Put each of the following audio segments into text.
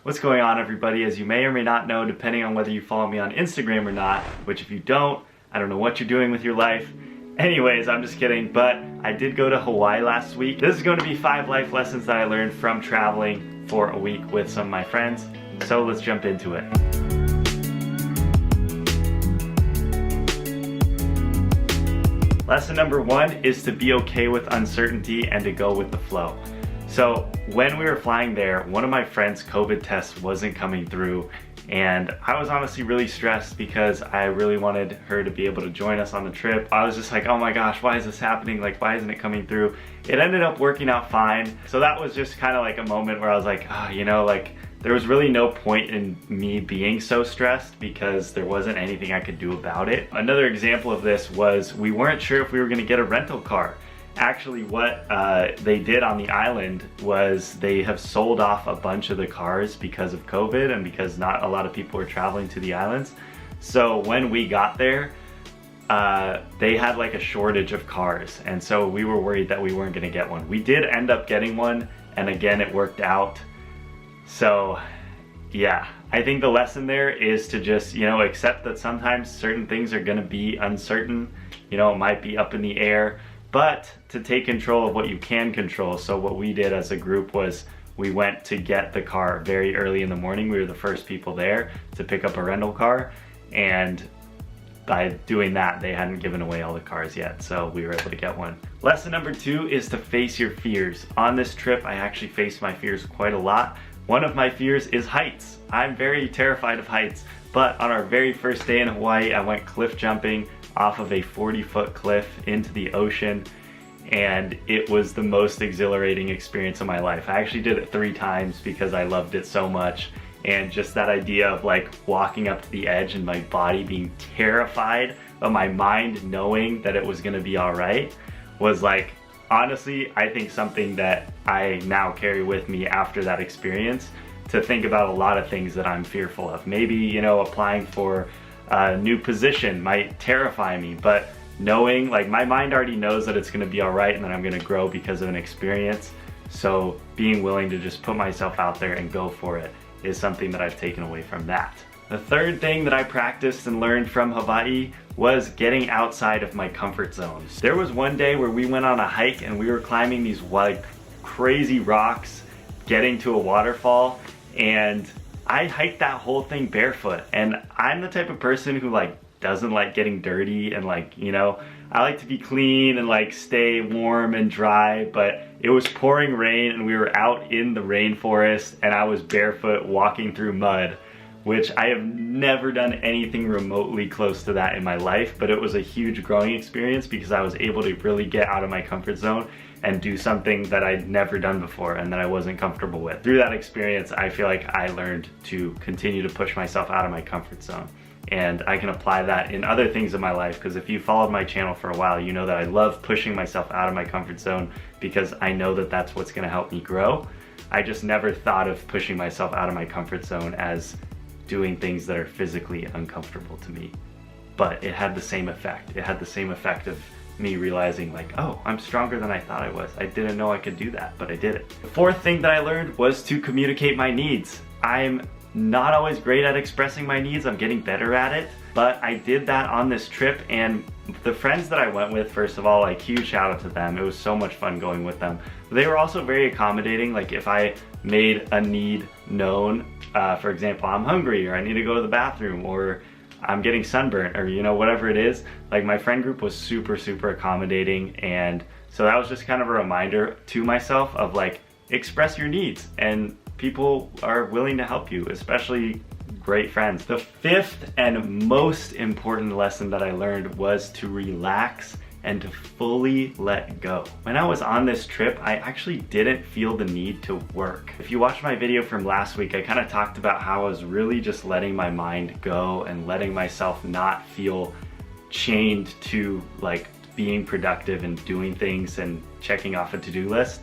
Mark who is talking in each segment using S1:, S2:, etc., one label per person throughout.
S1: What's going on, everybody? As you may or may not know, depending on whether you follow me on Instagram or not, which if you don't, I don't know what you're doing with your life. Anyways, I'm just kidding, but I did go to Hawaii last week. This is going to be 5 life lessons that I learned from traveling for a week with some of my friends. So let's jump into it. Lesson number 1 is to be okay with uncertainty and to go with the flow. So when we were flying there, one of my friend's COVID tests wasn't coming through, and I was honestly really stressed because I really wanted her to be able to join us on the trip. I was just like, oh my gosh, why is this happening? Like, why isn't it coming through? It ended up working out fine. So that was just kind of like a moment where I was like, oh, you know, like there was really no point in me being so stressed because there wasn't anything I could do about it. Another example of this was we weren't sure if we were gonna get a rental car. Actually, what they did on the island was they have sold off a bunch of the cars because of COVID and because not a lot of people were traveling to the islands. So when we got there, they had like a shortage of cars, and so we were worried that we weren't gonna get one. We did end up getting one, and again, it worked out. So yeah, I think the lesson there is to just, you know, accept that sometimes certain things are gonna be uncertain. You know, it might be up in the air, but to take control of what you can control. So what we did as a group was we went to get the car very early in the morning. We were the first people there to pick up a rental car, and by doing that, they hadn't given away all the cars yet, so we were able to get one. Lesson number 2 is to face your fears. On this trip, I actually faced my fears quite a lot. One of my fears is heights. I'm very terrified of heights, but on our very first day in Hawaii, I went cliff jumping off of a 40-foot cliff into the ocean, and it was the most exhilarating experience of my life. I actually did it 3 times because I loved it so much, and just that idea of like walking up to the edge and my body being terrified, but my mind knowing that it was gonna be all right was like, honestly, I think something that I now carry with me after that experience to think about a lot of things that I'm fearful of. Maybe, you know, applying for a new position might terrify me, but knowing, like, my mind already knows that it's gonna be all right and that I'm gonna grow because of an experience. So being willing to just put myself out there and go for it is something that I've taken away from that. The third thing that I practiced and learned from Hawaii was getting outside of my comfort zones. There was one day where we went on a hike and we were climbing these like crazy rocks, getting to a waterfall, and I hiked that whole thing barefoot. And I'm the type of person who like doesn't like getting dirty, and like, you know, I like to be clean and like stay warm and dry, but it was pouring rain and we were out in the rainforest and I was barefoot walking through mud, which I have never done anything remotely close to that in my life, but it was a huge growing experience because I was able to really get out of my comfort zone and do something that I'd never done before and that I wasn't comfortable with. Through that experience, I feel like I learned to continue to push myself out of my comfort zone. And I can apply that in other things in my life, because if you followed my channel for a while, you know that I love pushing myself out of my comfort zone because I know that that's what's gonna help me grow. I just never thought of pushing myself out of my comfort zone as doing things that are physically uncomfortable to me. But it had the same effect. It had the same effect of me realizing like, oh, I'm stronger than I thought I was. I didn't know I could do that, but I did it. The fourth thing that I learned was to communicate my needs. I'm not always great at expressing my needs. I'm getting better at it, but I did that on this trip, and the friends that I went with, first of all, like, huge shout out to them. It was so much fun going with them. They were also very accommodating. Like, if I made a need known, for example, I'm hungry, or I need to go to the bathroom, or I'm getting sunburnt, or, you know, whatever it is, like, my friend group was super, super accommodating. And so that was just kind of a reminder to myself of like, express your needs, and people are willing to help you, especially great friends. The fifth and most important lesson that I learned was to relax and to fully let go. When I was on this trip, I actually didn't feel the need to work. If you watched my video from last week, I kind of talked about how I was really just letting my mind go and letting myself not feel chained to like being productive and doing things and checking off a to-do list.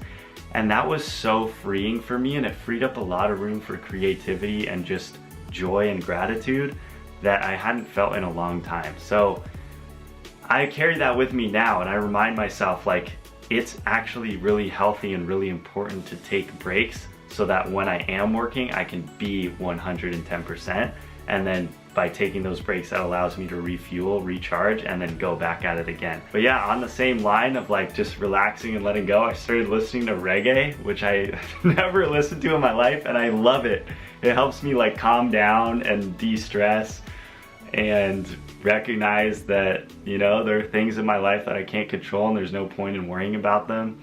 S1: And that was so freeing for me, and it freed up a lot of room for creativity and just joy and gratitude that I hadn't felt in a long time. So I carry that with me now, and I remind myself like it's actually really healthy and really important to take breaks so that when I am working, I can be 110%. And then by taking those breaks, that allows me to refuel, recharge, and then go back at it again. But yeah, on the same line of like just relaxing and letting go, I started listening to reggae, which I never listened to in my life, and I love it. It helps me like calm down and de-stress and recognize that, you know, there are things in my life that I can't control and there's no point in worrying about them.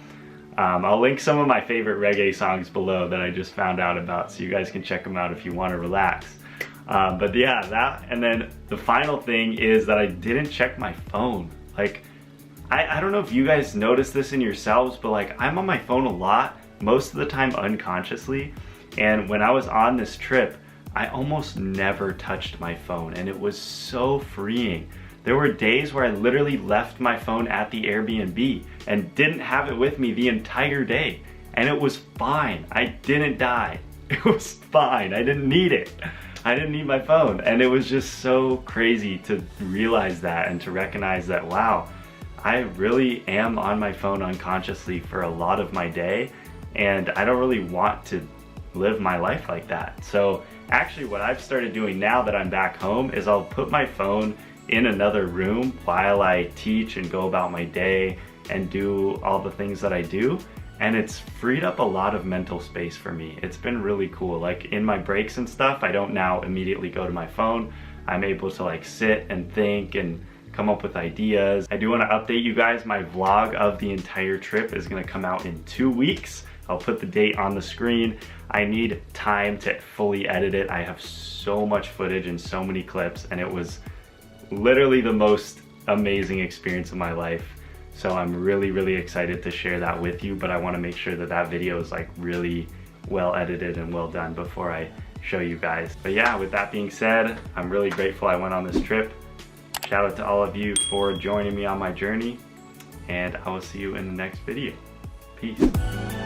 S1: I'll link some of my favorite reggae songs below that I just found out about, so you guys can check them out if you want to relax. But yeah, that, and then the final thing is that I didn't check my phone. Like, I don't know if you guys notice this in yourselves, but like I'm on my phone a lot, most of the time unconsciously. And when I was on this trip, I almost never touched my phone, and it was so freeing. There were days where I literally left my phone at the Airbnb and didn't have it with me the entire day. And it was fine. I didn't die. It was fine. I didn't need it. I didn't need my phone. And it was just so crazy to realize that and to recognize that, wow, I really am on my phone unconsciously for a lot of my day. And I don't really want to live my life like that. So actually what I've started doing now that I'm back home is I'll put my phone in another room while I teach and go about my day and do all the things that I do. And it's freed up a lot of mental space for me. It's been really cool. Like in my breaks and stuff, I don't now immediately go to my phone. I'm able to like sit and think and come up with ideas. I do want to update you guys. My vlog of the entire trip is going to come out in 2 weeks. I'll put the date on the screen. I need time to fully edit it. I have so much footage and so many clips, and it was literally the most amazing experience of my life. So I'm really, really excited to share that with you, but I want to make sure that that video is like really well edited and well done before I show you guys. But yeah, with that being said, I'm really grateful I went on this trip. Shout out to all of you for joining me on my journey, and I will see you in the next video. Peace.